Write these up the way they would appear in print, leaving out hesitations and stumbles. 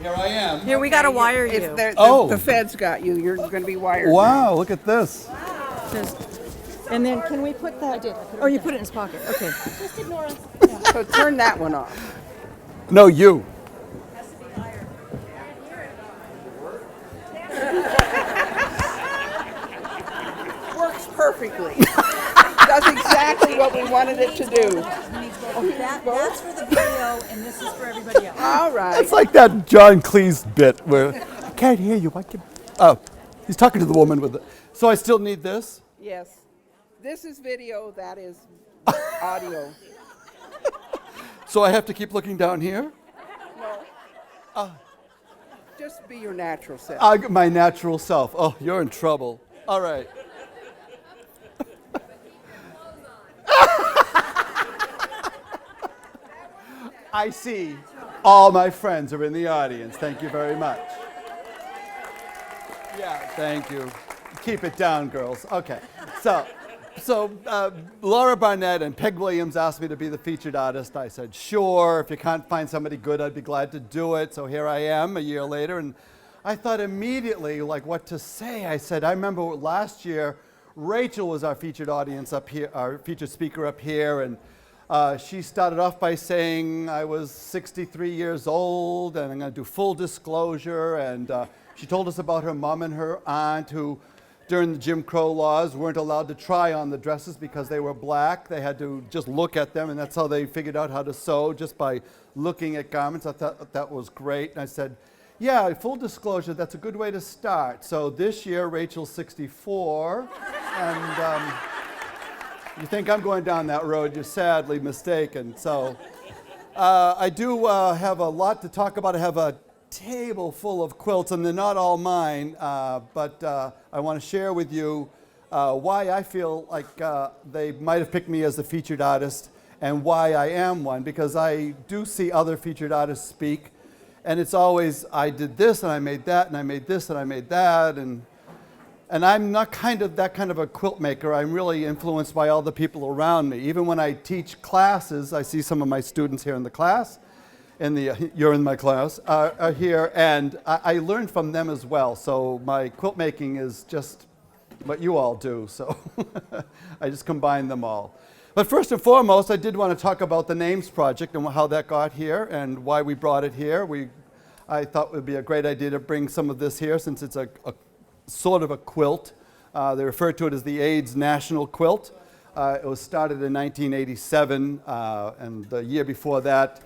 Here I am. Here, we got to wire you. If the feds got you, you're going to be wired. Wow, look at this. And then can we put that? Oh, you put it in his pocket. Okay. Just ignore us. So turn that one off. No, you. Works perfectly. Does exactly what we wanted it to do. That's for the video, and this is for everybody else. All right. It's like that John Cleese bit where I can't hear you. Oh, he's talking to the woman with it. So I still need this? Yes. This is video, that is audio. So I have to keep looking down here? No. Just be your natural self. My natural self. Oh, you're in trouble. All right. I see. All my friends are in the audience. Thank you very much. Yeah, thank you. Keep it down, girls. Okay. So Laura Barnett and Peg Williams asked me to be the featured artist. I said, sure. If you can't find somebody good, I'd be glad to do it. So here I am a year later. And I thought immediately, like, what to say. I said, I remember last year, Rachel was our featured audience up here, our featured speaker up here. And she started off by saying I was 63 years old and I'm going to do full disclosure. And she told us about her mom and her aunt who, during the Jim Crow laws, weren't allowed to try on the dresses because they were black. They had to just look at them, and that's how they figured out how to sew, just by looking at garments. I thought that was great. And I said, yeah, full disclosure, that's a good way to start. So this year, Rachel's 64, and you think I'm going down that road, you're sadly mistaken. So I do have a lot to talk about. I have a table full of quilts, and they're not all mine, but I want to share with you why I feel like they might have picked me as the featured artist and why I am one, because I do see other featured artists speak, and it's always, I did this, and I made that, and I made this, and I made that, and I'm not that kind of a quilt maker. I'm really influenced by all the people around me. Even when I teach classes, I see some of my students here in the class, you're in my class, are here, and I learn from them as well. So my quilt making is just what you all do, so I just combine them all. But first and foremost, I did want to talk about the Names Project and how that got here and why we brought it here. I thought it would be a great idea to bring some of this here since it's a sort of a quilt. They refer to it as the AIDS National Quilt. It was started in 1987, and the year before that,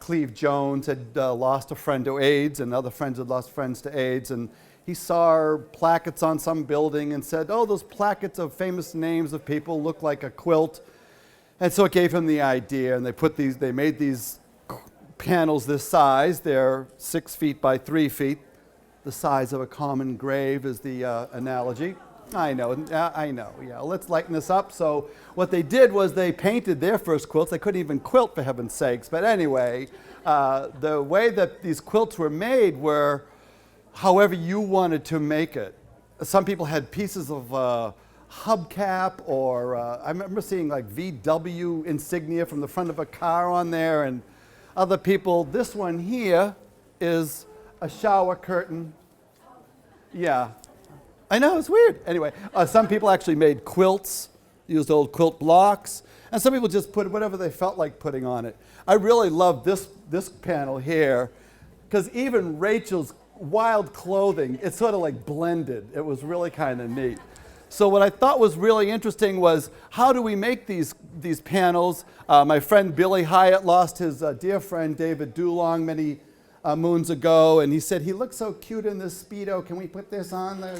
Cleve Jones had lost a friend to AIDS, and other friends had lost friends to AIDS, and he saw plackets on some building and said, oh, those plackets of famous names of people look like a quilt. And so it gave him the idea, and they made these panels this size. They're 6 feet by 3 feet. The size of a common grave is the analogy. I know, yeah, let's lighten this up. So what they did was they painted their first quilts. They couldn't even quilt, for heaven's sakes. But anyway, the way that these quilts were made were however you wanted to make it. Some people had pieces of hubcap, or I remember seeing like VW insignia from the front of a car on there, and other people, this one here is a shower curtain. Yeah. I know, it's weird. Anyway, some people actually made quilts, used old quilt blocks, and some people just put whatever they felt like putting on it. I really love this panel here, because even Rachel's wild clothing, it's sort of like blended. It was really kind of neat. So what I thought was really interesting was, how do we make these panels? My friend Billy Hyatt lost his dear friend David Dulong many moons ago, and he said, he looks so cute in this Speedo. Can we put this on there?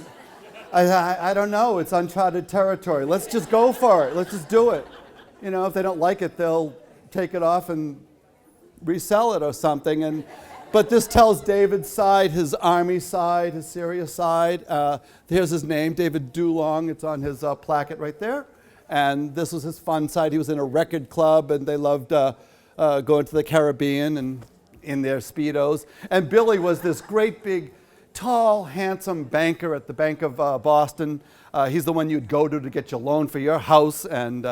I don't know. It's uncharted territory. Let's just go for it. Let's just do it. You know, if they don't like it, they'll take it off and resell it or something. But this tells David's side, his army side, his Syria side. Here's his name, David Dulong. It's on his placket right there. And this was his fun side. He was in a record club, and they loved going to the Caribbean and in their Speedos. And Billy was this great big, tall, handsome banker at the Bank of Boston. He's the one you'd go to get your loan for your house. And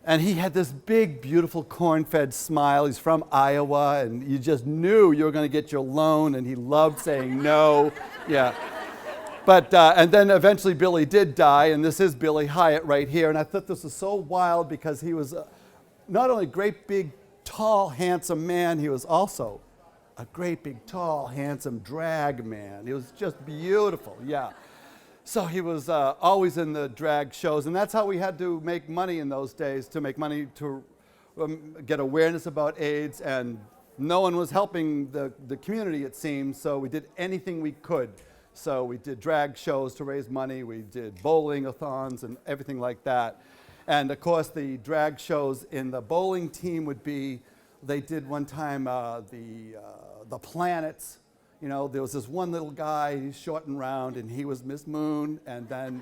And he had this big, beautiful corn-fed smile. He's from Iowa, and you just knew you were going to get your loan, and he loved saying no. Yeah. But, and then eventually Billy did die, and this is Billy Hyatt right here. And I thought this was so wild because he was not only a great, big, tall, handsome man, he was also a great, big, tall, handsome drag man. He was just beautiful, yeah. So he was always in the drag shows, and that's how we had to make money in those days, to make money to get awareness about AIDS, and no one was helping the community, it seems, so we did anything we could. So we did drag shows to raise money, we did bowling-a-thons and everything like that. And of course the drag shows in the bowling team would be, they did one time the planets. You know, there was this one little guy, he's short and round, and he was Miss Moon, and then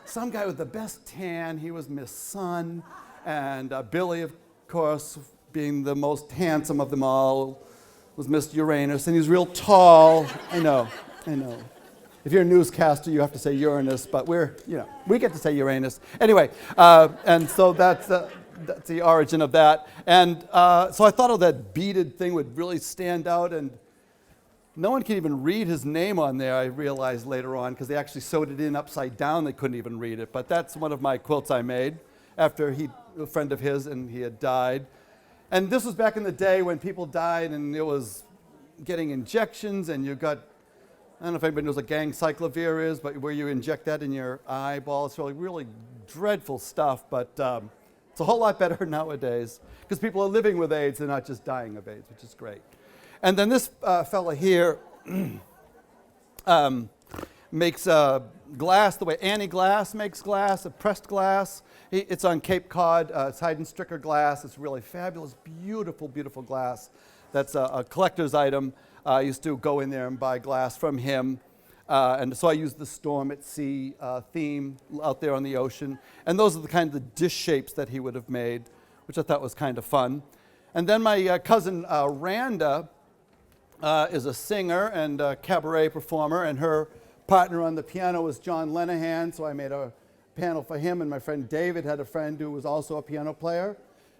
some guy with the best tan, he was Miss Sun, and Billy, of course, being the most handsome of them all, was Miss Uranus, and he's real tall. I know. If you're a newscaster, you have to say Uranus, but we get to say Uranus. Anyway, and so that's the origin of that. And so I thought that beaded thing would really stand out, and no one can even read his name on there, I realized later on, because they actually sewed it in upside down. They couldn't even read it. But that's one of my quilts I made after a friend of his, and he had died. And this was back in the day when people died, and it was getting injections, and you got, I don't know if anybody knows what gang cyclovir is, but where you inject that in your eyeball. It's really dreadful stuff, but it's a whole lot better nowadays, because people are living with AIDS, they're not just dying of AIDS, which is great. And then this fella here makes glass the way Annie Glass makes glass, a pressed glass. It's on Cape Cod. It's Hyde and Stricker glass. It's really fabulous, beautiful, beautiful glass. That's a collector's item. I used to go in there and buy glass from him. And so I used the Storm at Sea theme out there on the ocean. And those are the kind of dish shapes that he would have made, which I thought was kind of fun. And then my cousin Randa is a singer and a cabaret performer, and her partner on the piano was John Lenahan, so I made a panel for him, and my friend David had a friend who was also a piano player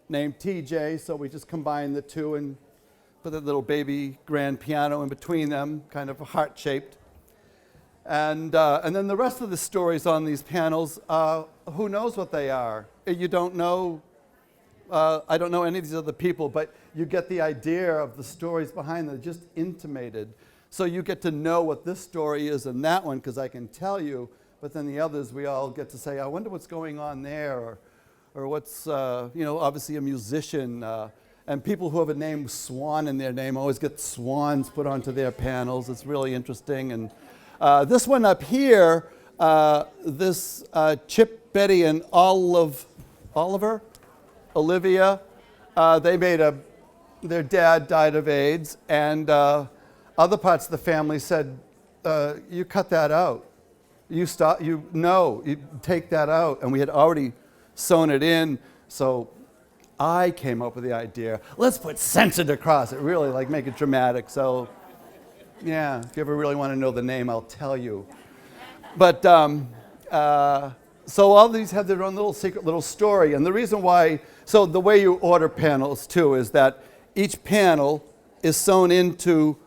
named TJ, so we just combined the two and put that little baby grand piano in between them, kind of heart-shaped. And then the rest of the stories on these panels, who knows what they are? You don't know. I don't know any of these other people, but you get the idea of the stories behind them, just intimated. So you get to know what this story is and that one, because I can tell you, but then the others, we all get to say, I wonder what's going on there, or what's, obviously a musician. And people who have a name Swan in their name always get swans put onto their panels. It's really interesting. And this one up here, this Chip, Betty, and Olivia, they made their dad died of AIDS, and other parts of the family said, you cut that out. You take that out. And we had already sewn it in, so I came up with the idea, let's put censored across it, really, like make it dramatic. So, yeah, if you ever really want to know the name, I'll tell you. But, so all these have their own little secret little story. And the reason why, so the way you order panels too is that each panel is sewn into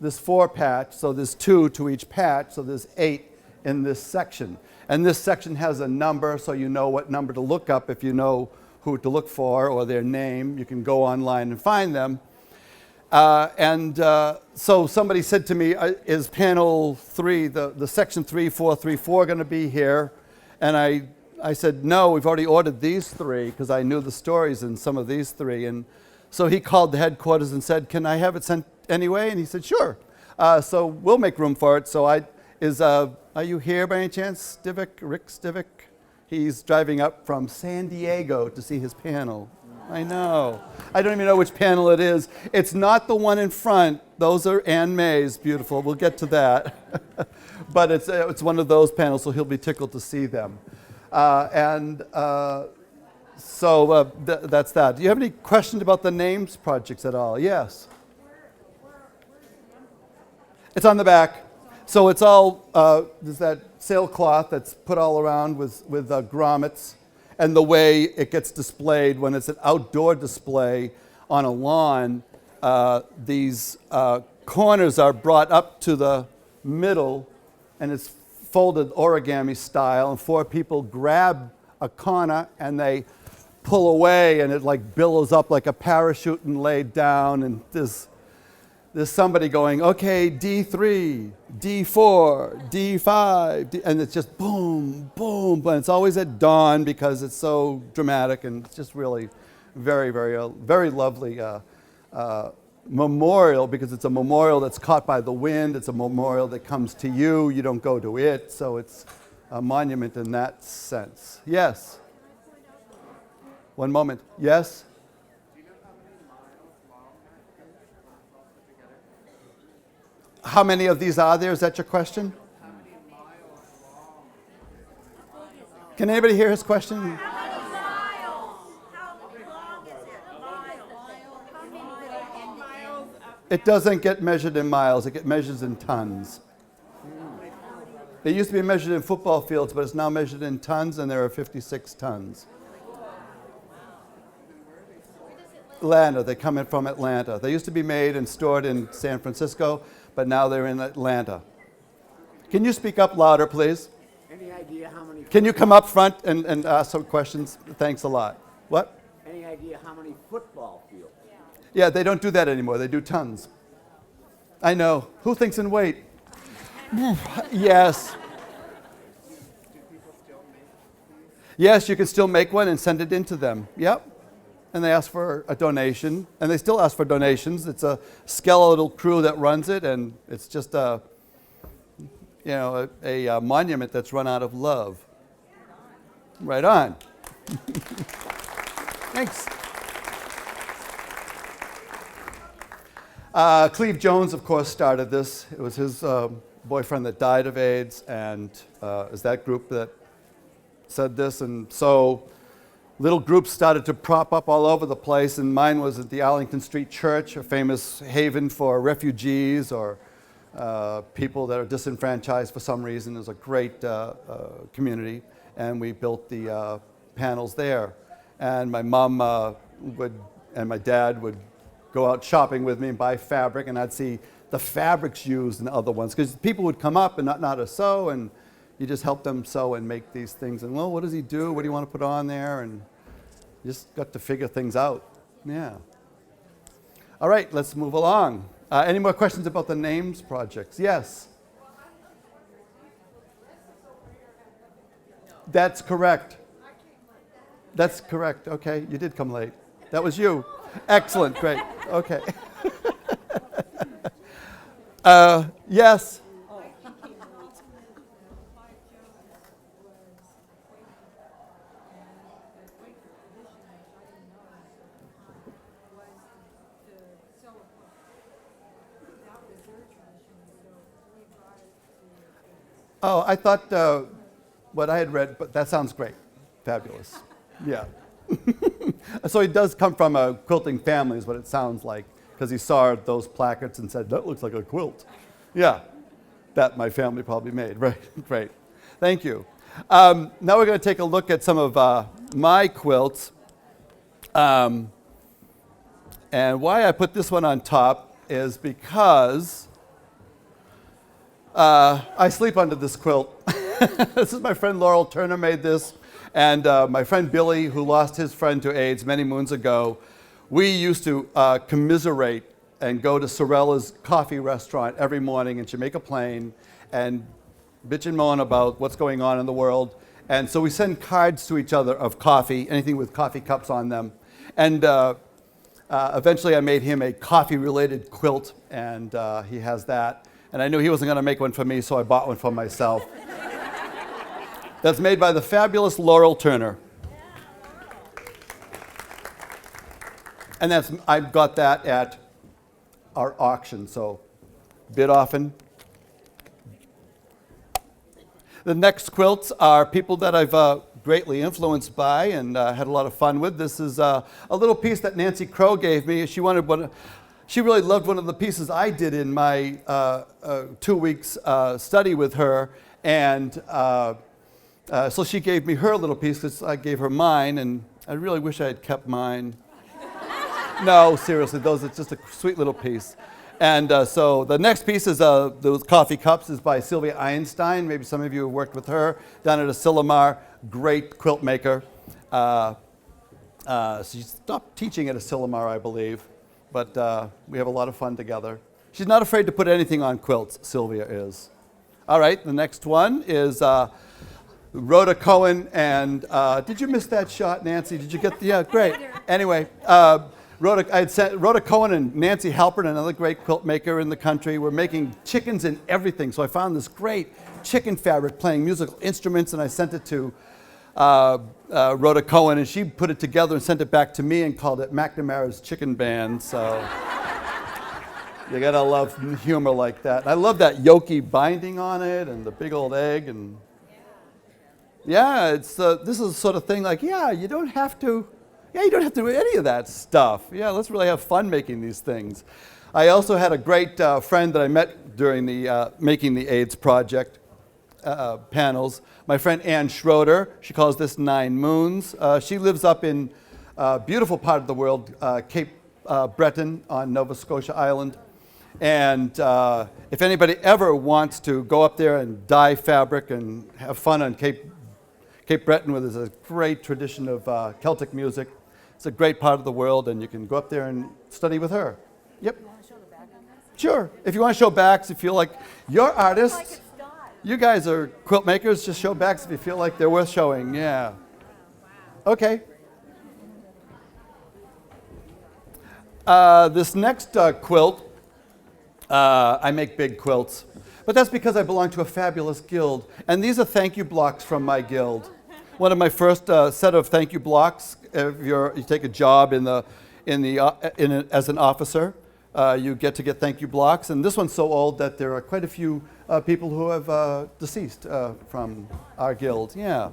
this 4-patch, so there's 2 to each patch, so there's 8 in this section. And this section has a number, so you know what number to look up if you know who to look for or their name. You can go online and find them. So somebody said to me, is panel 3, the section 3434 going to be here? And I said, no, we've already ordered these 3 because I knew the stories in some of these 3. And so he called the headquarters and said, can I have it sent anyway? And he said, sure. So we'll make room for it. So are you here by any chance, Rick Stivic? He's driving up from San Diego to see his panel. I know. I don't even know which panel it is. It's not the one in front. Those are Ann May's, beautiful. We'll get to that. But it's one of those panels, so he'll be tickled to see them. So that's that. Do you have any questions about the names projects at all? Yes? It's on the back. So it's all, there's that sailcloth that's put all around with grommets. and the way it gets displayed when it's an outdoor display on a lawn. These corners are brought up to the middle, and it's folded origami style, and 4 people grab a corner and they pull away, and it like billows up like a parachute and laid down, and there's somebody going, okay, D3, D4, D5, and it's just boom, boom, but it's always at dawn because it's so dramatic, and it's just really very, very lovely memorial, because it's a memorial that's caught by the wind. It's a memorial that comes to you. You don't go to it, so it's a monument in that sense. Yes? One moment. Yes? How many of these are there? Is that your question? Can anybody hear his question? It doesn't get measured in miles. It gets measured in tons. It used to be measured in football fields, but it's now measured in tons, and there are 56 tons. Atlanta. They come in from Atlanta. They used to be made and stored in San Francisco, but now they're in Atlanta. Can you speak up louder, please? Any idea how many? Can you come up front and ask some questions? Thanks a lot. What? Any idea how many football fields? Yeah, they don't do that anymore. They do tons. I know. Who thinks in weight? Yes. Yes, you can still make one and send it in to them. Yep. And they ask for a donation, and they still ask for donations. It's a skeletal crew that runs it, and it's just a monument that's run out of love. Right on. Thanks. Cleve Jones, of course, started this. It was his boyfriend that died of AIDS, and is that group that said this. And so little groups started to prop up all over the place, and mine was at the Arlington Street Church, a famous haven for refugees or people that are disenfranchised for some reason. It was a great community, and we built the panels there. And my mom and my dad would go out shopping with me and buy fabric, and I'd see the fabrics used in other ones, because people would come up and not know how to sew, and you just help them sew and make these things. And, well, what does he do? What do you want to put on there? And you just got to figure things out. Yeah. All right, let's move along. Any more questions about the names projects? Yes? That's correct. That's correct. Okay, you did come late. That was you. Excellent, great. Okay. Yes? Oh, I thought what I had read, but that sounds great. Fabulous. Yeah. So he does come from a quilting family is what it sounds like, because he saw those placards and said, that looks like a quilt. Yeah, that my family probably made. Right, great. Thank you. Now we're going to take a look at some of my quilts. And why I put this one on top is because I sleep under this quilt. This is my friend Laurel Turner made this. And my friend Billy, who lost his friend to AIDS many moons ago, we used to commiserate and go to Sorella's coffee restaurant every morning, and she'd make a plane and bitch and moan about what's going on in the world. And so we send cards to each other of coffee, anything with coffee cups on them. And eventually I made him a coffee-related quilt, and he has that. And I knew he wasn't going to make one for me, so I bought one for myself. That's made by the fabulous Laurel Turner. And I got that at our auction, so bid often. The next quilts are people that I've greatly influenced by and had a lot of fun with. This is a little piece that Nancy Crowe gave me. She wanted one. She really loved one of the pieces I did in my 2 weeks study with her, and So she gave me her little piece because I gave her mine, and I really wish I had kept mine. No, seriously, it's just a sweet little piece. And so the next piece is those coffee cups is by Sylvia Einstein. Maybe some of you have worked with her down at Asilomar, great quilt maker. She stopped teaching at Asilomar, I believe, but we have a lot of fun together. She's not afraid to put anything on quilts, Sylvia is. All right, the next one is Rhoda Cohen and, did you miss that shot, Nancy? Did you get, yeah, great. Anyway, I had sent Rhoda Cohen and Nancy Halpern, another great quilt maker in the country, were making chickens and everything. So I found this great chicken fabric playing musical instruments, and I sent it to Rhoda Cohen, and she put it together and sent it back to me and called it McNamara's Chicken Band. So you gotta love humor like that. I love that yolky binding on it and the big old egg, and yeah, it's this is the sort of thing like, you don't have to do any of that stuff. Yeah, let's really have fun making these things. I also had a great friend that I met during the Making the AIDS Project panels. My friend Ann Schroeder, she calls this 9 Moons. She lives up in a beautiful part of the world, Cape Breton on Nova Scotia Island. And if anybody ever wants to go up there and dye fabric and have fun on Cape Breton, where there's a great tradition of Celtic music, it's a great part of the world, and you can go up there and study with her. Yep. You want to show the back on this? Sure. If you want to show backs, if you feel like you're artists, you guys are quilt makers, just show backs if you feel like they're worth showing. Yeah. Okay. This next quilt, I make big quilts, but that's because I belong to a fabulous guild, and these are thank you blocks from my guild. One of my first set of thank you blocks. If you take a job as an officer, you get thank you blocks, and this one's so old that there are quite a few people who have deceased from our guild. Yeah,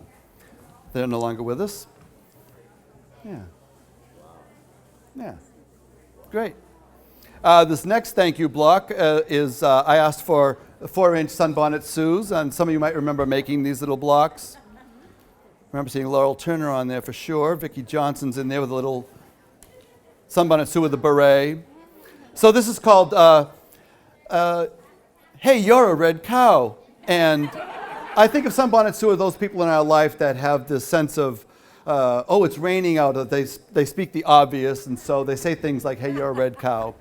they're no longer with us. Yeah, great. This next thank you block is I asked for 4-inch sunbonnet Sues, and some of you might remember making these little blocks. I remember seeing Laurel Turner on there for sure. Vicki Johnson's in there with a little sunbonnet Sue with a beret. So this is called Hey, You're a Red Cow. And I think of sunbonnet Sue are those people in our life that have this sense of, oh, it's raining out. They speak the obvious, and so they say things like, hey, you're a red cow.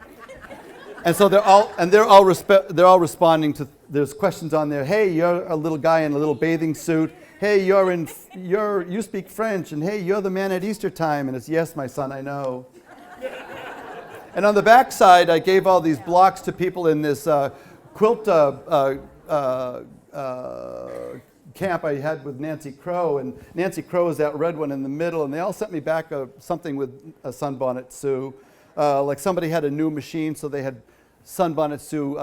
And so they're all responding to, there's questions on there. Hey, you're a little guy in a little bathing suit. Hey, you speak French, and hey, you're the man at Easter time, and it's yes, my son, I know. And on the back side, I gave all these blocks to people in this quilt camp I had with Nancy Crowe, and Nancy Crowe is that red one in the middle, and they all sent me back something with a sunbonnet Sue. Like somebody had a new machine, so they had sunbonnet Sue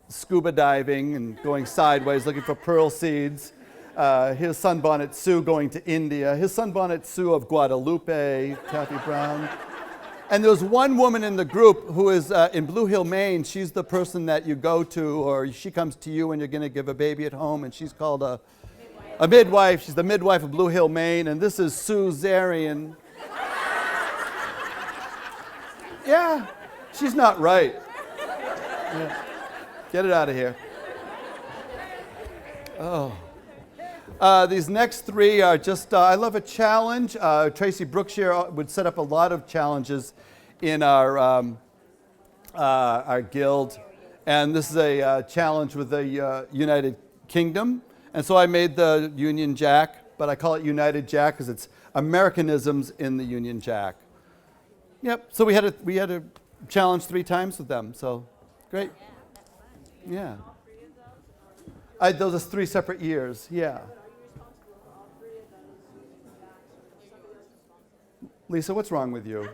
scuba diving and going sideways looking for pearl seeds. Here's sunbonnet Sue going to India. Here's sunbonnet Sue of Guadalupe, Taffy Brown. And there was one woman in the group who is in Blue Hill, Maine. She's the person that you go to, or she comes to you when you're going to give a baby at home, and she's called a midwife. She's the midwife of Blue Hill, Maine, and this is Sue Zarian. Yeah, she's not right. Yeah. Get it out of here. Oh. These next three are just, I love a challenge. Tracy Brookshire would set up a lot of challenges in our guild. And this is a challenge with the United Kingdom. And so I made the Union Jack, but I call it United Jack because it's Americanisms in the Union Jack. Yep, so we had a challenge 3 times with them, so great. Yeah. Those are 3 separate years, yeah. Lisa, what's wrong with you?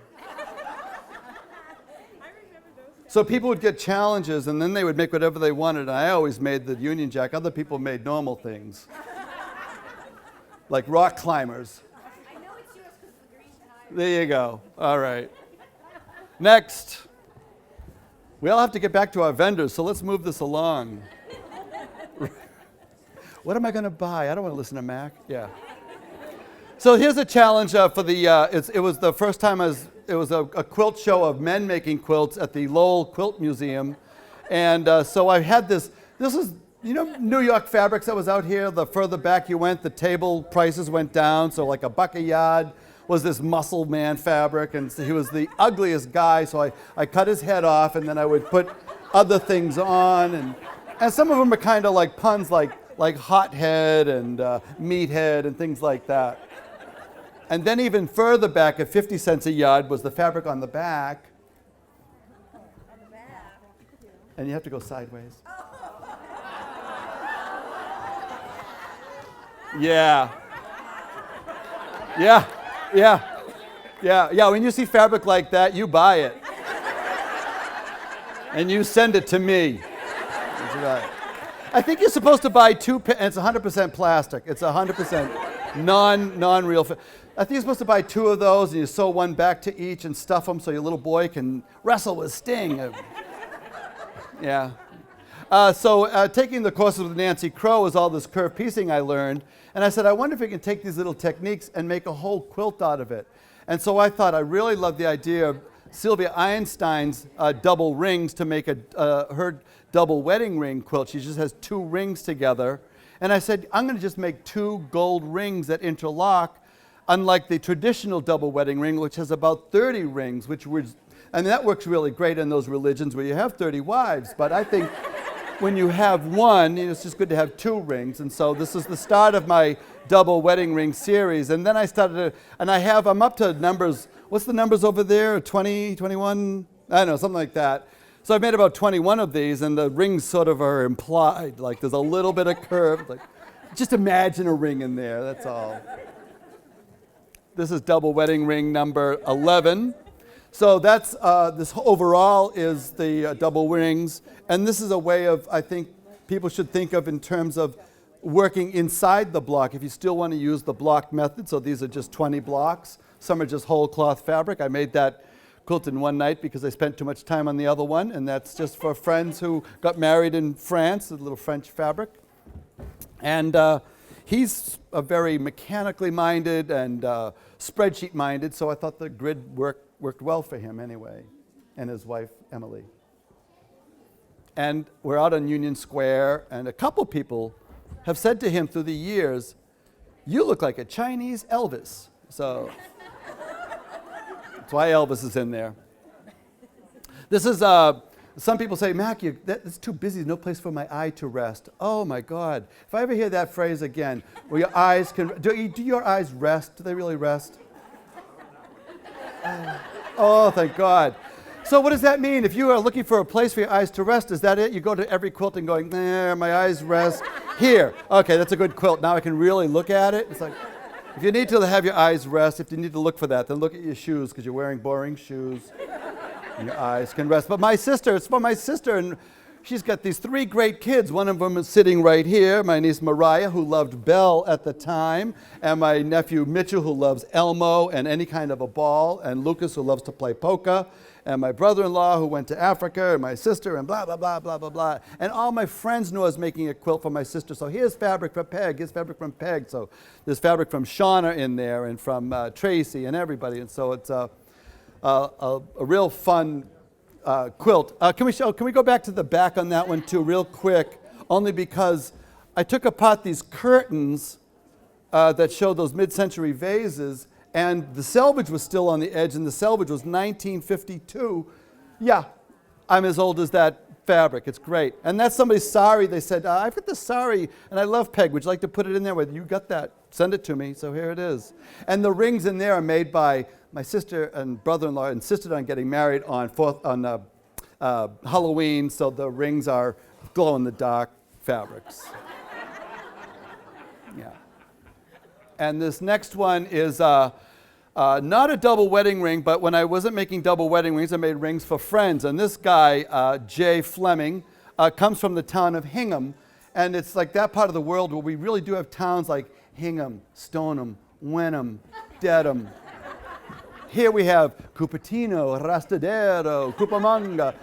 So people would get challenges, and then they would make whatever they wanted, and I always made the Union Jack. Other people made normal things, like rock climbers. I know it's yours because the green tire. There you go. All right. Next. We all have to get back to our vendors, so let's move this along. What am I going to buy? I don't want to listen to Mac. Yeah. So here's a challenge for the, it was the first time it was a quilt show of men making quilts at the Lowell Quilt Museum. And so I had this is, New York Fabrics that was out here. The further back you went, the table prices went down. So like $1 a yard was this muscle man fabric. And so he was the ugliest guy. So I cut his head off, and then I would put other things on. And some of them are kind of like puns like hothead and meathead and things like that. And then even further back at 50 cents a yard was the fabric on the back. And you have to go sideways. Yeah. Yeah, yeah, yeah, yeah. When you see fabric like that, you buy it. And you send it to me. That's right. I think you're supposed to buy and it's 100% plastic. It's 100% non-real. I think you're supposed to buy 2 of those, and you sew one back to each and stuff them so your little boy can wrestle with Sting. Yeah. So taking the courses with Nancy Crowe was all this curved piecing I learned. And I said, I wonder if we can take these little techniques and make a whole quilt out of it. And so I thought I really loved the idea of Sylvia Einstein's double rings to make her double wedding ring quilt. She just has 2 rings together. And I said, I'm going to just make 2 gold rings that interlock, unlike the traditional double wedding ring, which has about 30 rings, and that works really great in those religions where you have 30 wives. But I think when you have one, it's just good to have 2 rings. And so this is the start of my double wedding ring series. And then I started, I'm up to numbers. What's the numbers over there? 20, 21? I don't know, something like that. So I've made about 21 of these, and the rings sort of are implied. Like there's a little bit of curve. Like, just imagine a ring in there, that's all. This is double wedding ring number 11. So that's, this overall is the double rings. And this is a way of, I think, people should think of in terms of working inside the block. If you still want to use the block method, so these are just 20 blocks. Some are just whole cloth fabric. I made that quilt in one night because I spent too much time on the other one. And that's just for friends who got married in France, a little French fabric. And he's a very mechanically minded and spreadsheet minded, so I thought the grid worked well for him anyway, and his wife, Emily. And we're out on Union Square, and a couple people have said to him through the years, you look like a Chinese Elvis. So that's why Elvis is in there. This is, some people say, Mac, that's too busy, no place for my eye to rest. Oh my God. If I ever hear that phrase again, where your eyes can, do your eyes rest? Do they really rest? Oh, thank God. So what does that mean? If you are looking for a place for your eyes to rest, is that it? You go to every quilt and going, nah, my eyes rest here. Okay, that's a good quilt. Now I can really look at it. It's like, if you need to have your eyes rest, if you need to look for that, then look at your shoes, because you're wearing boring shoes. And your eyes can rest. But my sister, it's for my sister, and she's got these 3 great kids. One of them is sitting right here, my niece Mariah, who loved Belle at the time, and my nephew Mitchell, who loves Elmo and any kind of a ball, and Lucas, who loves to play polka, and my brother-in-law, who went to Africa, and my sister, and blah, blah, blah, blah, blah, blah. And all my friends knew I was making a quilt for my sister, so here's fabric for Peg, here's fabric from Peg. So there's fabric from Shauna in there, and from Tracy, and everybody, and so it's a real fun quilt. Can we go back to the back on that one too, real quick? Only because I took apart these curtains that show those mid-century vases, and the selvage was still on the edge, and the selvage was 1952. Yeah, I'm as old as that fabric. It's great. And that's somebody's sari. They said, I've got this sari, and I love Peg. Would you like to put it in there? Well, you got that. Send it to me. So here it is. And the rings in there are made by my sister and brother-in-law insisted on getting married on Halloween, so the rings are glow-in-the-dark fabrics. Yeah. And this next one is not a double wedding ring, but when I wasn't making double wedding rings, I made rings for friends. And this guy, Jay Fleming, comes from the town of Hingham. And it's like that part of the world where we really do have towns like Hingham, Stoneham, Wenham, Dedham. Here we have Cupertino, Rastadero, Cucamonga.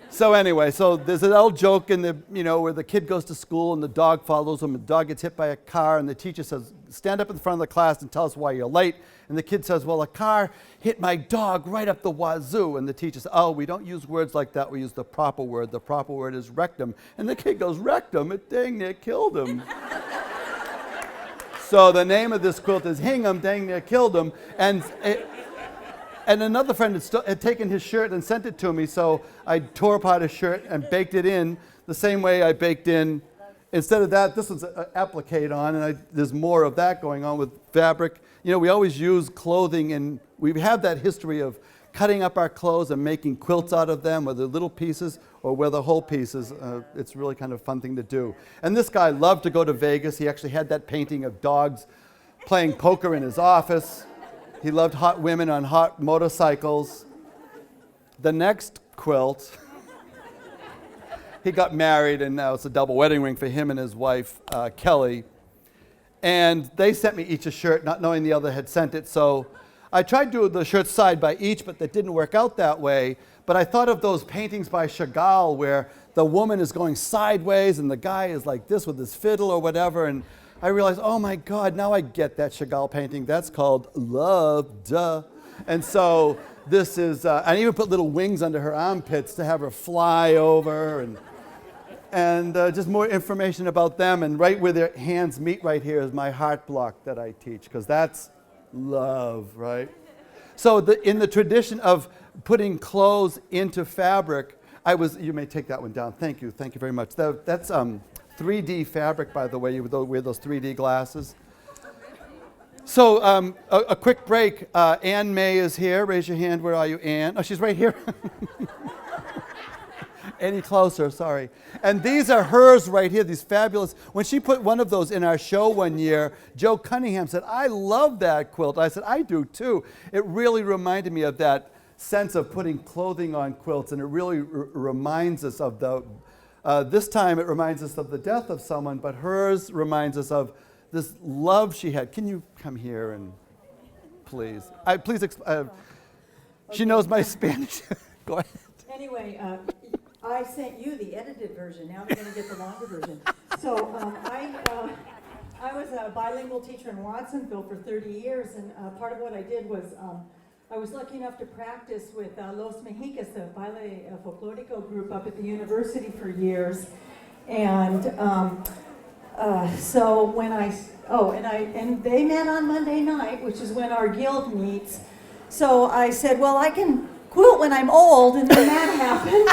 So anyway, so there's an old joke in the, where the kid goes to school and the dog follows him. The dog gets hit by a car and the teacher says, stand up in front of the class and tell us why you're late. And the kid says, well, a car hit my dog right up the wazoo. And the teacher says, oh, we don't use words like that. We use the proper word. The proper word is rectum. And the kid goes, rectum? It dang near killed him. So the name of this quilt is Hingham, dang near killed him. And another friend had taken his shirt and sent it to me, so I tore apart his shirt and baked it in the same way I baked in. Instead of that, this was applique on, and there's more of that going on with fabric. We always use clothing, and we have that history of cutting up our clothes and making quilts out of them, whether little pieces or whether whole pieces. It's really kind of a fun thing to do. And this guy loved to go to Vegas. He actually had that painting of dogs playing poker in his office. He loved hot women on hot motorcycles. The next quilt, he got married, and now it's a double wedding ring for him and his wife, Kelly. And they sent me each a shirt, not knowing the other had sent it. So I tried to do the shirts side by each, but that didn't work out that way. But I thought of those paintings by Chagall where the woman is going sideways and the guy is like this with his fiddle or whatever. And I realized, oh my God, now I get that Chagall painting. That's called Love, duh. And so this is, I even put little wings under her armpits to have her fly over, and just more information about them. And right where their hands meet right here is my heart block that I teach, because that's love, right? So in the tradition of putting clothes into fabric, you may take that one down. Thank you very much. That's 3D fabric, by the way. You wear those 3D glasses. So a quick break. Ann May is here. Raise your hand. Where are you, Ann? Oh, she's right here. Any closer, sorry. And these are hers right here, these fabulous. When she put one of those in our show one year, Joe Cunningham said, I love that quilt. I said, I do too. It really reminded me of that sense of putting clothing on quilts, and it really reminds us of this time it reminds us of the death of someone, but hers reminds us of this love she had. Can you come here and please? She knows my Spanish. Go ahead. Anyway, I sent you the edited version. Now they're going to get the longer version. So I was a bilingual teacher in Watsonville for 30 years, and part of what I did was I was lucky enough to practice with Los Mexicas, the Baile Folklorico group up at the university for years. And so when and they met on Monday night, which is when our guild meets. So I said, well, I can quilt when I'm old, and then that happened.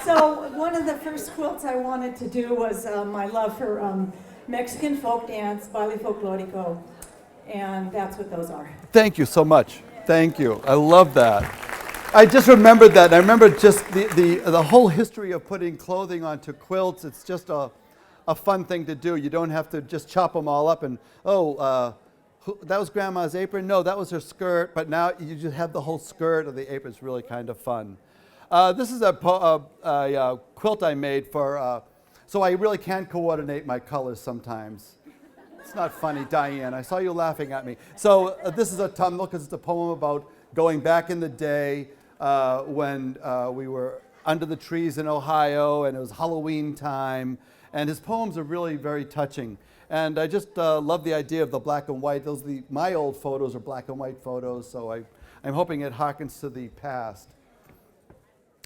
So one of the first quilts I wanted to do was my love for Mexican folk dance, Baile Folklorico, and that's what those are. Thank you so much. Thank you. I love that. I just remembered that. I remember just the whole history of putting clothing onto quilts. It's just a fun thing to do. You don't have to just chop them all up and, that was Grandma's apron? No, that was her skirt, but now you just have the whole skirt of the apron. It's really kind of fun. This is a quilt I made so I really can coordinate my colors sometimes. It's not funny, Diane. I saw you laughing at me. So this is a tumble, because it's a poem about going back in the day when we were under the trees in Ohio, and it was Halloween time. And his poems are really very touching. And I just love the idea of the black and white. My old photos are black and white photos, so I'm hoping it harkens to the past.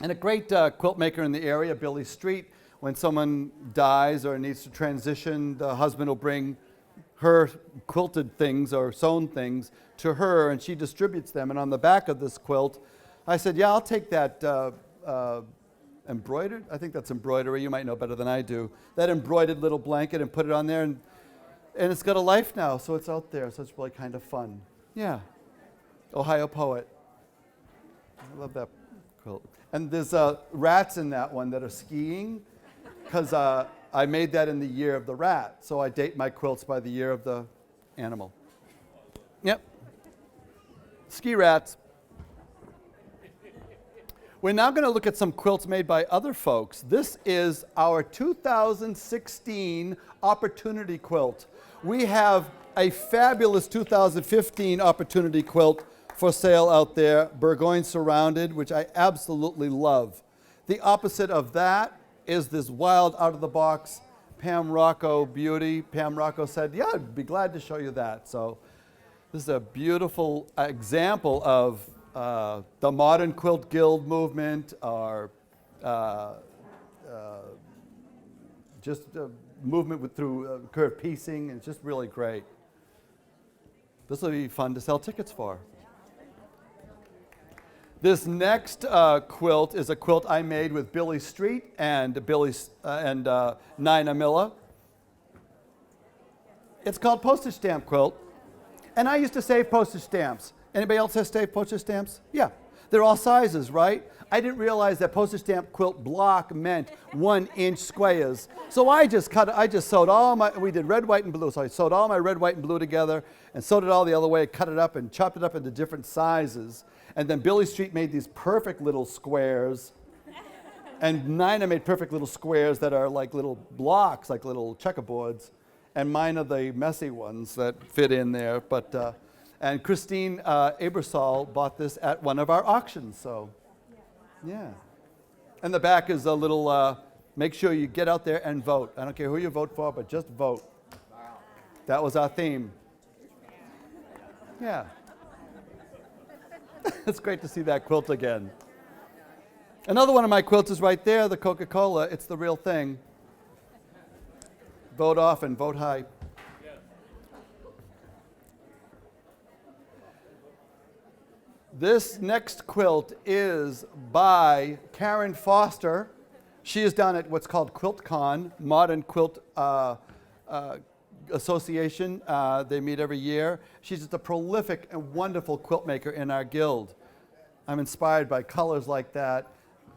And a great quilt maker in the area, Billy Street, when someone dies or needs to transition, the husband will bring her quilted things or sewn things to her, and she distributes them. And on the back of this quilt, I said, yeah, I'll take that embroidered. I think that's embroidery. You might know better than I do. That embroidered little blanket, and put it on there, and it's got a life now, so it's out there. So it's really kind of fun. Yeah. Ohio poet. I love that quilt. And there's rats in that one that are skiing, because I made that in the year of the rat. So I date my quilts by the year of the animal. Yep. Ski rats. We're now going to look at some quilts made by other folks. This is our 2016 Opportunity Quilt. We have a fabulous 2015 Opportunity Quilt for sale out there, Burgoyne Surrounded, which I absolutely love. The opposite of that is this wild, out-of-the-box Pam Rocco beauty. Pam Rocco said, yeah, I'd be glad to show you that. So this is a beautiful example of the modern quilt guild movement, or just a movement through curved piecing. It's just really great. This will be fun to sell tickets for. This next quilt is a quilt I made with Billy Street and Nina Miller. It's called Postage Stamp Quilt. And I used to save postage stamps. Anybody else has saved postage stamps? Yeah. They're all sizes, right? I didn't realize that postage stamp quilt block meant 1-inch squares. So I just sewed all we did red, white, and blue. So I sewed all my red, white, and blue together and sewed it all the other way, cut it up and chopped it up into different sizes. And then Billy Street made these perfect little squares. And Nina made perfect little squares that are like little blocks, like little checkerboards. And mine are the messy ones that fit in there. And Christine Abersol bought this at one of our auctions, so yeah. And the back is a little, make sure you get out there and vote. I don't care who you vote for, but just vote. That was our theme. Yeah. It's great to see that quilt again. Another one of my quilts is right there, the Coca-Cola. It's the real thing. Vote often, vote high. This next quilt is by Karen Foster. She is down at what's called QuiltCon, Modern Quilt Association. They meet every year. She's just a prolific and wonderful quilt maker in our guild. I'm inspired by colors like that,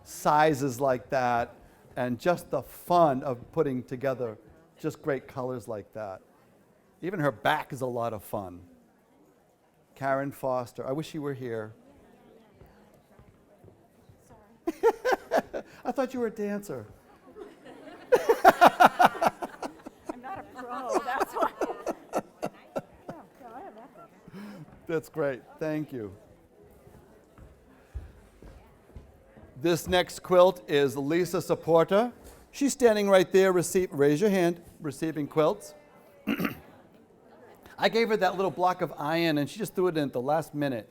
sizes like that, and just the fun of putting together just great colors like that. Even her back is a lot of fun. Karen Foster. I wish she were here. I thought you were a dancer. I'm not a pro, that's why. That's great. Thank you. This next quilt is Lisa Saporta. She's standing right there, raise your hand, receiving quilts. I gave her that little block of iron, and she just threw it in at the last minute.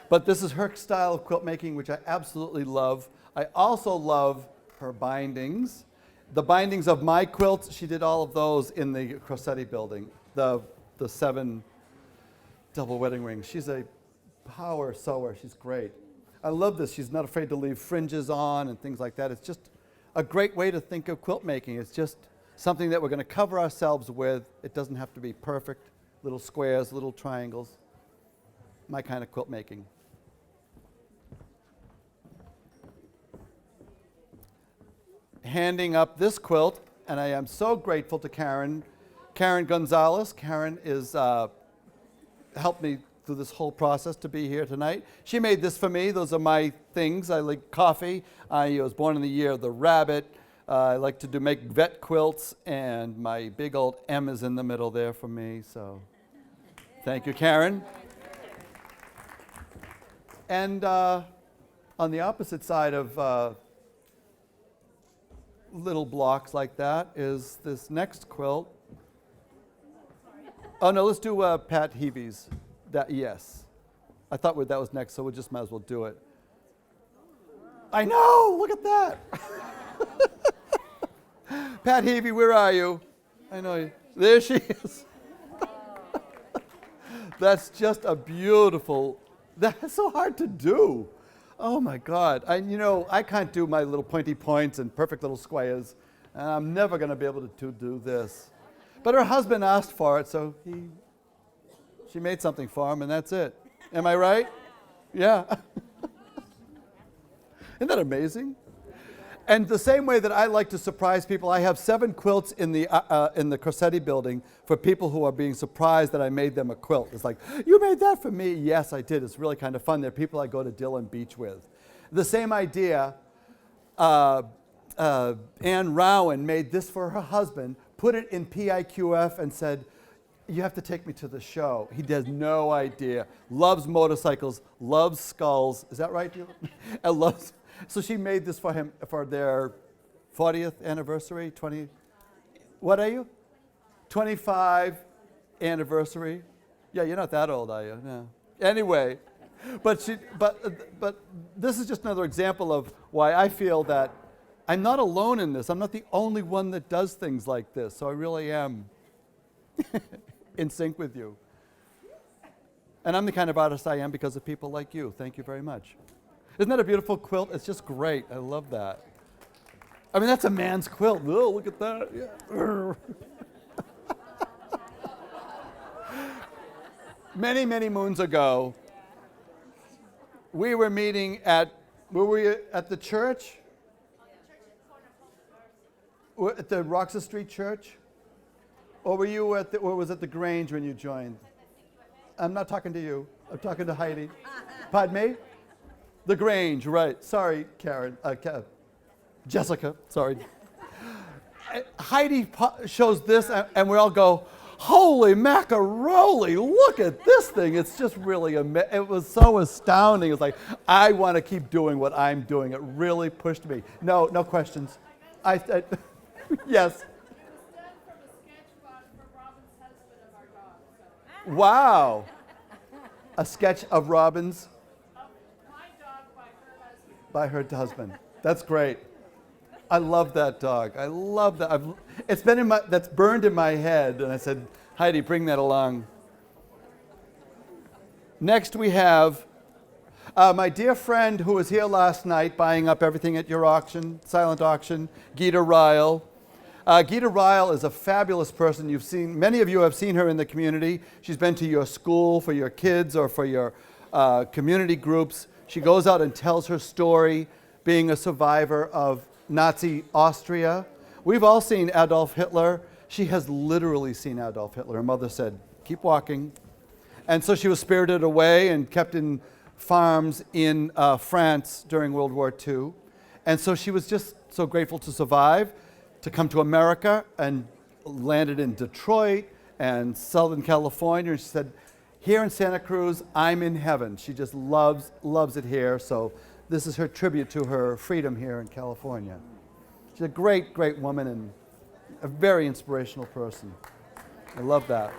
But this is her style of quilt making, which I absolutely love. I also love her bindings. The bindings of my quilts, she did all of those in the Crossetti building, the 7 double wedding rings. She's a power sewer. She's great. I love this. She's not afraid to leave fringes on and things like that. It's just a great way to think of quilt making. It's just something that we're going to cover ourselves with. It doesn't have to be perfect. Little squares, little triangles. My kind of quilt making. Handing up this quilt, and I am so grateful to Karen Gonzalez. Karen is helped me through this whole process to be here tonight. She made this for me. Those are my things. I like coffee. I was born in the year of the rabbit. I like to make vet quilts, and my big old M is in the middle there for me. So thank you, Karen. And on the opposite side of little blocks like that is this next quilt. Oh no, let's do Pat Heavey's. Yes. I thought that was next, so we just might as well do it. I know, look at that. Pat Heavey, where are you? I know you. There she is. That's just a beautiful, that's so hard to do. Oh my God. I can't do my little pointy points and perfect little squares, and I'm never going to be able to do this. But her husband asked for it, so she made something for him, and that's it. Am I right? Yeah. Isn't that amazing? And the same way that I like to surprise people, I have 7 quilts in the Crossetti building for people who are being surprised that I made them a quilt. It's like, you made that for me? Yes, I did. It's really kind of fun. They're people I go to Dillon Beach with. The same idea, Ann Rowan made this for her husband, put it in PIQF and said, you have to take me to the show. He has no idea. Loves motorcycles, loves skulls. Is that right? So she made this for him for their 40th anniversary, 20, what are you? 25 anniversary. Yeah, you're not that old, are you? No. Anyway, but this is just another example of why I feel that I'm not alone in this. I'm not the only one that does things like this. So I really am in sync with you. And I'm the kind of artist I am because of people like you. Thank you very much. Isn't that a beautiful quilt? It's just great. I love that. I mean, that's a man's quilt. Oh, look at that. Yeah. Many, many moons ago, we were meeting at, were we at the church? At the Roxas Street Church? Or were you at the, or was it the Grange when you joined? I'm not talking to you. I'm talking to Heidi. Pardon me? The Grange, right. Sorry, Karen. Jessica, sorry. Heidi shows this, and we all go, holy macaroni, look at this thing. It's just really, it was so astounding. It's like, I want to keep doing what I'm doing. It really pushed me. No questions. Yes. Wow. A sketch of Robin's? My dog by her husband. That's great. I love that dog. I love that. It's been in my, that's burned in my head. And I said, Heidi, bring that along. Next we have my dear friend who was here last night buying up everything at your auction, silent auction, Gaeta Rile. Gaeta Rile is a fabulous person. You've seen, many of you have seen her in the community. She's been to your school for your kids or for your community groups. She goes out and tells her story, being a survivor of Nazi Austria. We've all seen Adolf Hitler. She has literally seen Adolf Hitler. Her mother said, keep walking. And so she was spirited away and kept in farms in France during World War II. And so she was just so grateful to survive, to come to America, and landed in Detroit and Southern California. And she said, here in Santa Cruz, I'm in heaven. She just loves it here. So this is her tribute to her freedom here in California. She's a great, great woman and a very inspirational person. I love that.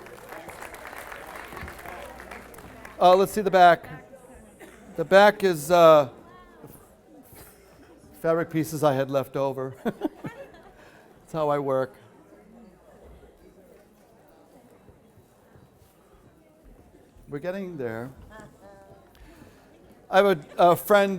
Let's see the back. The back is fabric pieces I had left over. That's how I work. We're getting there. I have a friend,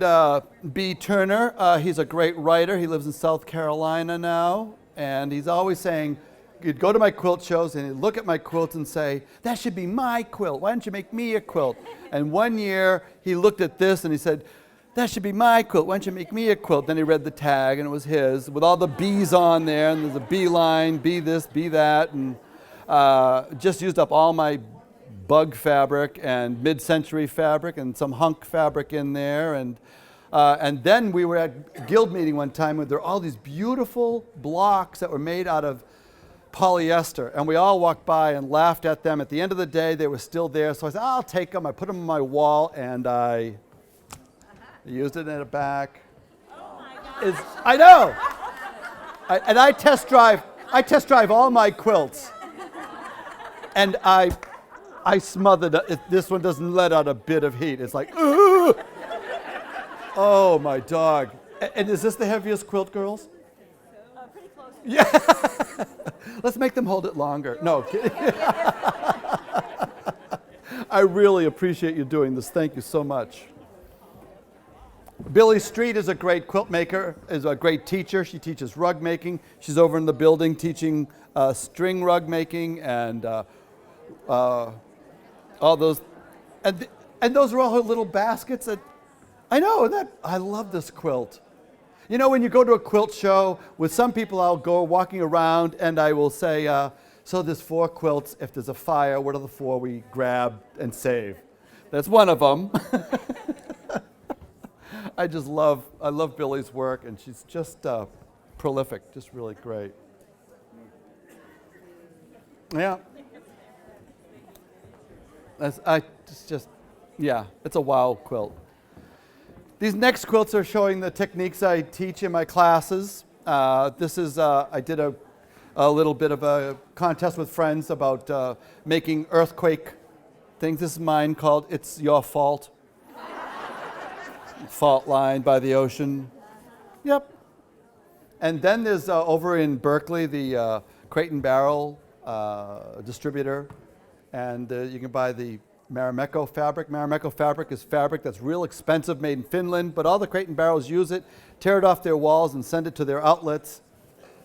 B. Turner. He's a great writer. He lives in South Carolina now, and he's always saying, he'd go to my quilt shows and he'd look at my quilts and say, that should be my quilt. Why don't you make me a quilt? And one year he looked at this and he said, that should be my quilt. Why don't you make me a quilt? Then he read the tag and it was his with all the bees on there, and there's a bee line, bee this, bee that, and just used up all my bug fabric and mid-century fabric and some hunk fabric in there. And then we were at guild meeting one time where there were all these beautiful blocks that were made out of polyester, and we all walked by and laughed at them. At the end of the day, they were still there, so I said, I'll take them. I put them on my wall, and I used it in the back. Oh my God. I know. And I test drive all my quilts, and I smothered it. This one doesn't let out a bit of heat. It's like, ooh. Oh, my dog. And is this the heaviest quilt, girls? Pretty close. Yeah. Let's make them hold it longer. No, kidding. I really appreciate you doing this. Thank you so much. Billy Street is a great quilt maker, is a great teacher. She teaches rug making. She's over in the building teaching string rug making and all those. And those are all her little baskets. That I know that I love this quilt. You know, when you go to a quilt show, with some people I'll go walking around and I will say, so there's 4 quilts. If there's a fire, what are the 4 we grab and save? That's one of them. I love Billy's work, and she's just prolific, just really great. Yeah. It's a wow quilt. These next quilts are showing the techniques I teach in my classes. This is, I did a little bit of a contest with friends about making earthquake things. This is mine called It's Your Fault. Fault line by the ocean. Yep. And then there's over in Berkeley, the Crate and Barrel distributor. And you can buy the Marimekko fabric. Marimekko fabric is fabric that's real expensive, made in Finland, but all the Crate and Barrels use it, tear it off their walls and send it to their outlets.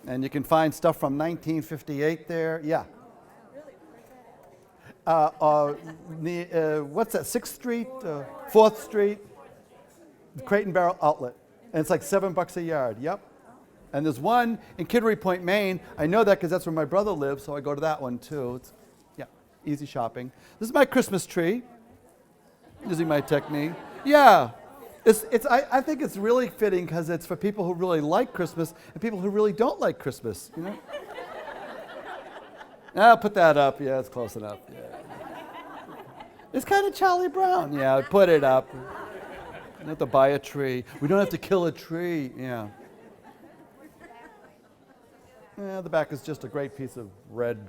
And you can find stuff from 1958 there. Yeah. What's that, 6th Street, 4th Street? Crate and Barrel outlet. And it's like $7 a yard, yep. And there's one in Kittery Point, Maine. I know that because that's where my brother lives, so I go to that one too. It's, yeah, easy shopping. This is my Christmas tree, using my technique. Yeah, I think it's really fitting because it's for people who really like Christmas and people who really don't like Christmas, you know? I'll put that up. Yeah, it's close enough. Yeah. It's kind of Charlie Brown. Yeah, put it up. You don't have to buy a tree. We don't have to kill a tree. Yeah. Yeah, the back is just a great piece of red,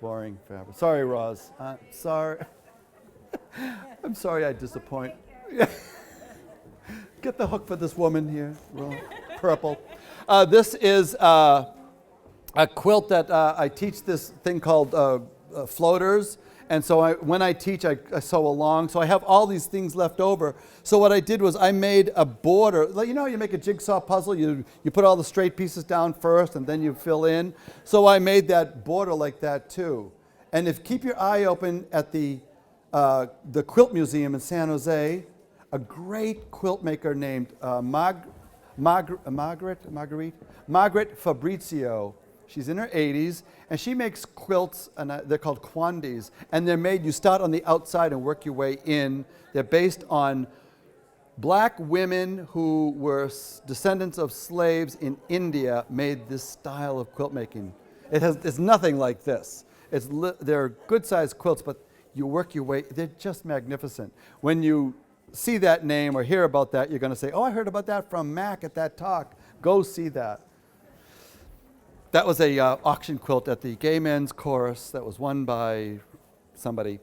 boring fabric. Sorry, Roz. Sorry. I'm sorry I disappoint. Get the hook for this woman here. Purple. This is a quilt that I teach this thing called floaters. And so when I teach, I sew along. So I have all these things left over. So what I did was I made a border. Like, you know, you make a jigsaw puzzle. You put all the straight pieces down first, and then you fill in. So I made that border like that too. And if keep your eye open at the Quilt Museum in San Jose, a great quilt maker named Margaret Fabrizio. She's in her 80s, and she makes quilts, and they're called quandis, and they're made, you start on the outside and work your way in. They're based on black women who were descendants of slaves in India made this style of quilt making. It's nothing like this. They're good-sized quilts, but you work your way, they're just magnificent. When you see that name or hear about that, you're going to say, oh, I heard about that from Mac at that talk. Go see that. That was a auction quilt at the Gay Men's Chorus that was won by somebody.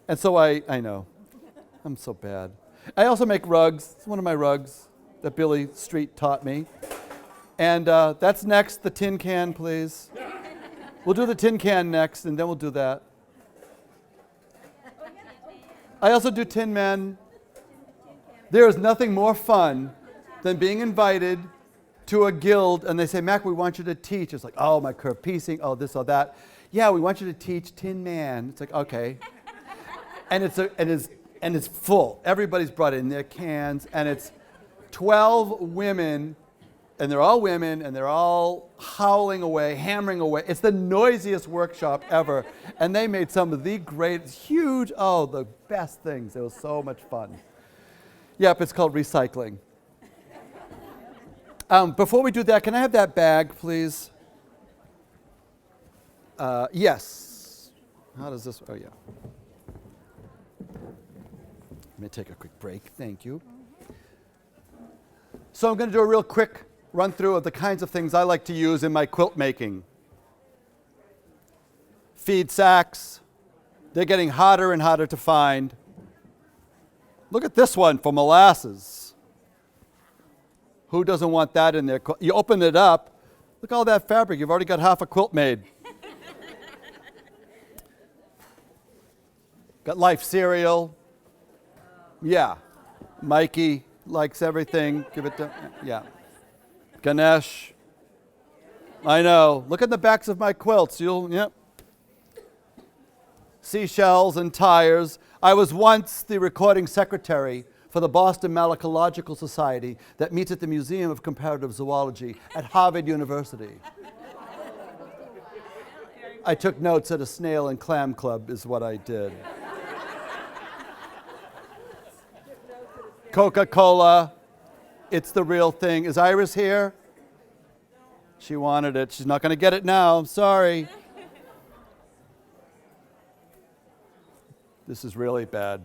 And so I know, I'm so bad. I also make rugs. It's one of my rugs that Billy Street taught me. And that's next, the tin can, please. We'll do the tin can next, and then we'll do that. I also do Tin Men. There is nothing more fun than being invited to a guild, and they say, Mac, we want you to teach. It's like, oh, my curved piecing, oh, this or that. Yeah, we want you to teach Tin Man. It's like, okay. And it's full. Everybody's brought in their cans, and it's 12 women, and they're all women, and they're all howling away, hammering away. It's the noisiest workshop ever. And they made some of the greatest, huge, oh, the best things. It was so much fun. Yep, it's called recycling. Before we do that, can I have that bag, please? Yes. How does this, oh yeah. Let me take a quick break, thank you. So I'm going to do a real quick run through of the kinds of things I like to use in my quilt making. Feed sacks. They're getting harder and harder to find. Look at this one for molasses. Who doesn't want that in there? You open it up, look at all that fabric. You've already got half a quilt made. Got Life cereal. Yeah. Mikey likes everything. Give it to, yeah. Ganesh. I know. Look at the backs of my quilts. Yep. Seashells and tires. I was once the recording secretary for the Boston Malacological Society that meets at the Museum of Comparative Zoology at Harvard University. I took notes at a snail and clam club is what I did. Coca-Cola, it's the real thing. Is Iris here? She wanted it. She's not going to get it now. I'm sorry. This is really bad.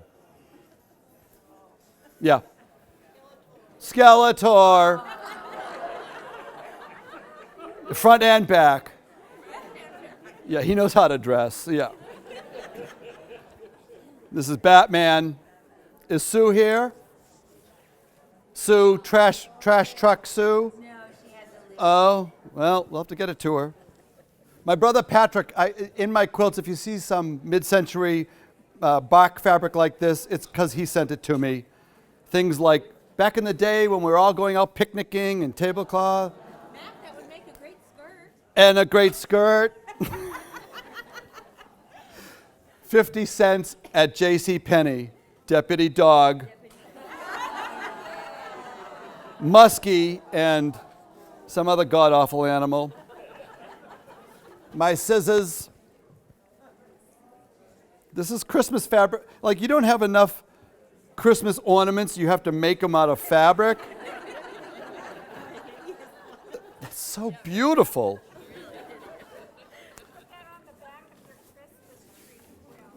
Yeah. Skeletor. Front and back. Yeah, he knows how to dress. Yeah. This is Batman. Is Sue here? Sue, trash truck Sue? No, she had to leave. Oh, well, we'll have to get it to her. My brother Patrick, in my quilts, if you see some mid-century bark fabric like this, it's because he sent it to me. Things like back in the day when we were all going out picnicking and tablecloth. Matt, that would make a great skirt. And a great skirt. 50 cents at J.C. Penney. Deputy dog. Muskie and some other god-awful animal. My scissors. This is Christmas fabric. Like, you don't have enough Christmas ornaments. You have to make them out of fabric. It's so beautiful.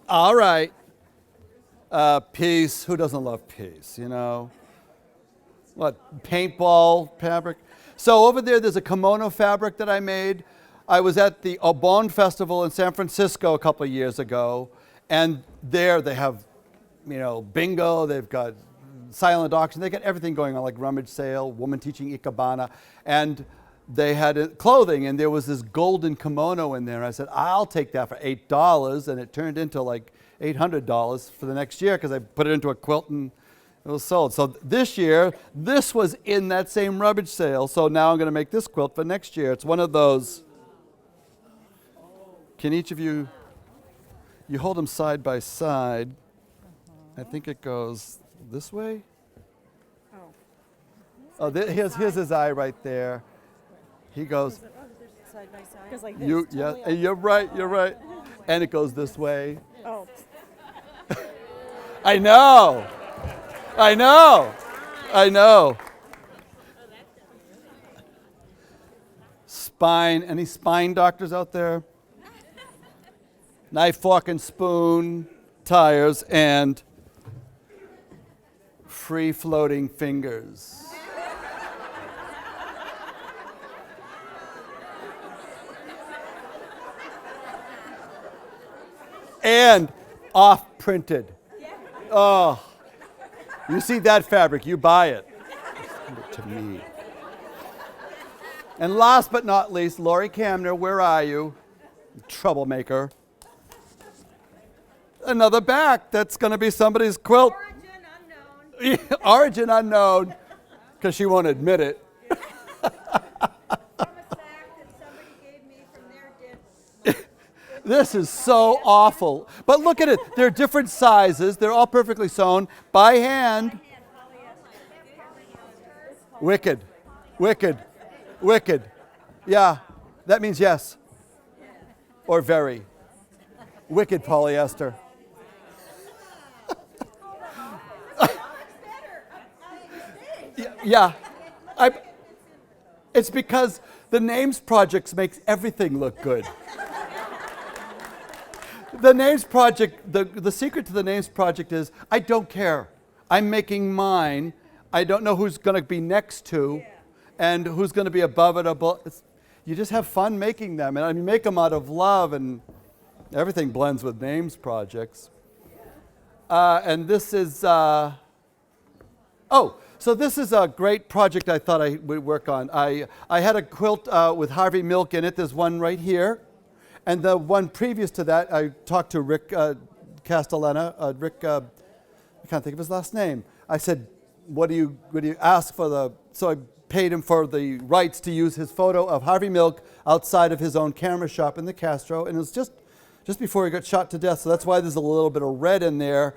All right. Peace. Who doesn't love peace, you know? What, paintball fabric? So over there's a kimono fabric that I made. I was at the Obon Festival in San Francisco a couple of years ago, and there they have, you know, bingo, they've got silent auction, they got everything going on, like rummage sale, woman teaching ikebana, and they had clothing, and there was this golden kimono in there. I said, I'll take that for $8, and it turned into like $800 for the next year because I put it into a quilt and it was sold. So this year, this was in that same rummage sale, so now I'm going to make this quilt for next year. It's one of those. Can each of you hold them side by side. I think it goes this way. Oh, here's his eye right there. He goes. Side by side. Goes like this. You're right. And it goes this way. Oh. I know. Spine. Any spine doctors out there? Knife, fork, and spoon, tires, and free-floating fingers. And off-printed. Oh, you see that fabric, you buy it. Send it to me. And last but not least, Lori Camner, where are you? Troublemaker. Another back. That's going to be somebody's quilt. Origin unknown. Origin unknown, because she won't admit it. From a sack that somebody gave me from their dip. This is so awful. But look at it. They're different sizes. They're all perfectly sewn by hand. Wicked. Yeah, that means yes. Or very. Wicked polyester. Yeah. It's because the Names Project makes everything look good. The Names Project, the secret to the Names Project is I don't care. I'm making mine. I don't know who's going to be next to and who's going to be above it. You just have fun making them. And you make them out of love, and everything blends with Names Projects. And this is, so this is a great project I thought I would work on. I had a quilt with Harvey Milk in it. There's one right here. And the one previous to that, I talked to Rick Castellana. Rick, I can't think of his last name. I said, what do you ask for the, so I paid him for the rights to use his photo of Harvey Milk outside of his own camera shop in the Castro. And it was just before he got shot to death. So that's why there's a little bit of red in there.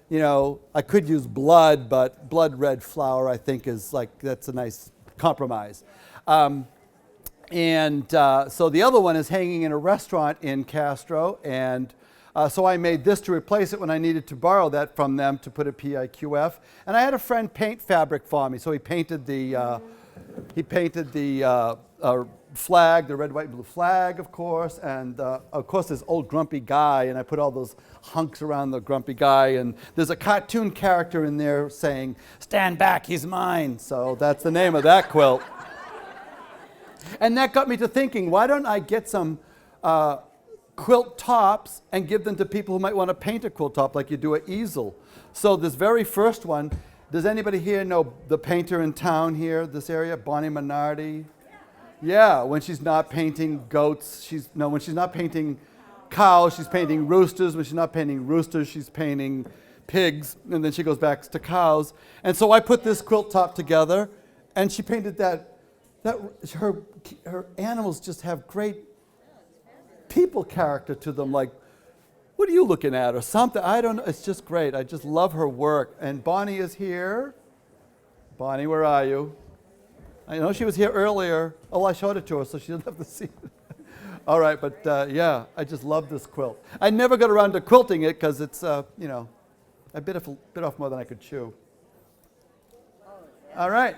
You know, I could use blood, but blood red flower, I think, is like, that's a nice compromise. So the other one is hanging in a restaurant in Castro, and so I made this to replace it when I needed to borrow that from them to put a PIQF. And I had a friend paint fabric for me, so he painted the flag, the red, white, and blue flag, of course, and of course this old grumpy guy, and I put all those hunks around the grumpy guy, and there's a cartoon character in there saying, "Stand back, he's mine." So that's the name of that quilt. And that got me to thinking, why don't I get some quilt tops and give them to people who might want to paint a quilt top like you do an easel. So this very first one, does anybody here know the painter in town here, this area, Bonnie Minardi? Yeah, when she's not painting goats, when she's not painting cows, she's painting roosters. When she's not painting roosters, she's painting pigs, and then she goes back to cows. And so I put this quilt top together, and she painted that her animals just have great people character to them, like, what are you looking at, or something? I don't know. It's just great. I just love her work. And Bonnie is here. Bonnie, where are you? I know she was here earlier. Oh, I showed it to her, so she didn't have to see it. All right, but yeah, I just love this quilt. I never got around to quilting it because it's, I bit off more than I could chew. All right.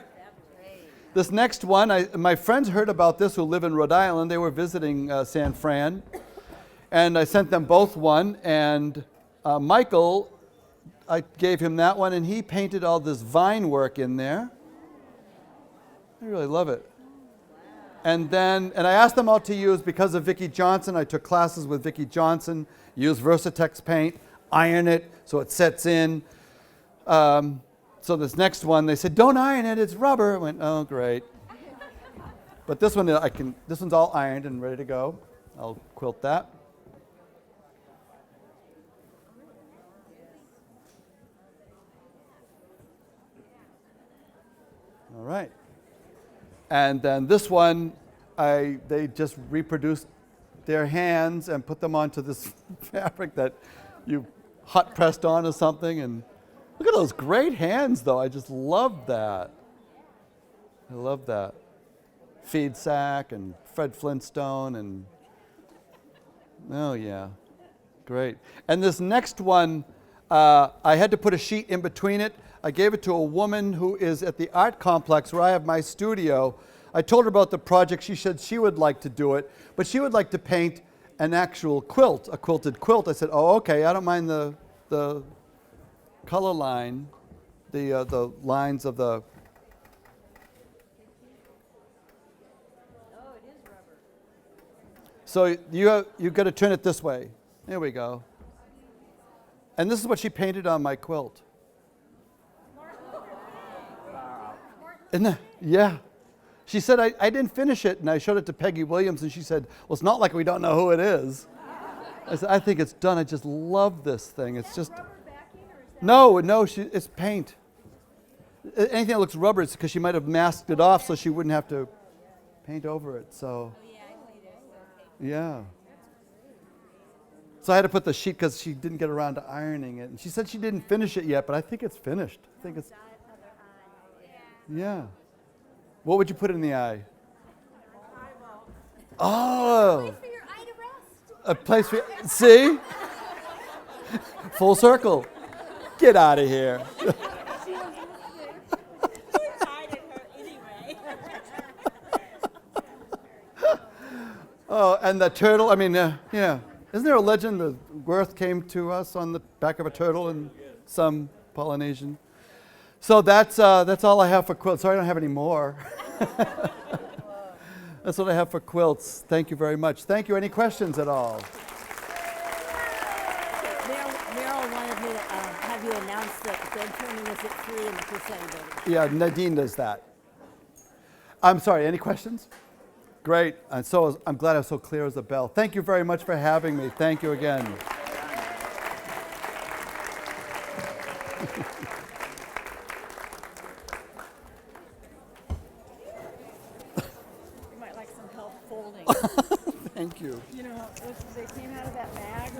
This next one, my friends heard about this who live in Rhode Island. They were visiting San Fran, and I sent them both one. And Michael, I gave him that one, and he painted all this vine work in there. I really love it. And I asked them all to use, because of Vicki Johnson, I took classes with Vicki Johnson, use Versatex paint, iron it so it sets in. So this next one, they said, don't iron it, it's rubber. I went, oh, great. But this one, this one's all ironed and ready to go. I'll quilt that. All right. And then this one, they just reproduced their hands and put them onto this fabric that you hot pressed on or something. And look at those great hands, though. I just love that. I love that. Feed sack and Fred Flintstone and, oh yeah, great. And this next one, I had to put a sheet in between it. I gave it to a woman who is at the art complex where I have my studio. I told her about the project. She said she would like to do it, but she would like to paint an actual quilt, a quilted quilt. I said, oh, okay, I don't mind the color line, the lines of the... Oh, it is rubber. So you've got to turn it this way. There we go. And this is what she painted on my quilt. Yeah. She said, I didn't finish it, and I showed it to Peggy Williams, and she said, well, it's not like we don't know who it is. I said, I think it's done. I just love this thing. It's just... Rubber backing, or is that? No, it's paint. Anything that looks rubber, it's because she might have masked it off so she wouldn't have to paint over it, so... Oh, yeah, I see this. Yeah. So I had to put the sheet because she didn't get around to ironing it. And she said she didn't finish it yet, but I think it's finished. I think it's... Yeah. What would you put in the eye? Oh. For your eye to rest. A place for... See? Full circle. Get out of here. She was listening. Your eye didn't hurt anyway. Oh, and the turtle, yeah. Isn't there a legend that Worth came to us on the back of a turtle in some Polynesian? So that's all I have for quilts. Sorry I don't have any more. That's what I have for quilts. Thank you very much. Thank you. Any questions at all? Meryl wanted me to have you announce that bed turning is at 3 in the Corsetta building. Yeah, Nadine does that. I'm sorry, any questions? Great. And so I'm glad I was so clear as a bell. Thank you very much for having me. Thank you again. You might like some help folding. Thank you. You know, they came out of that bag.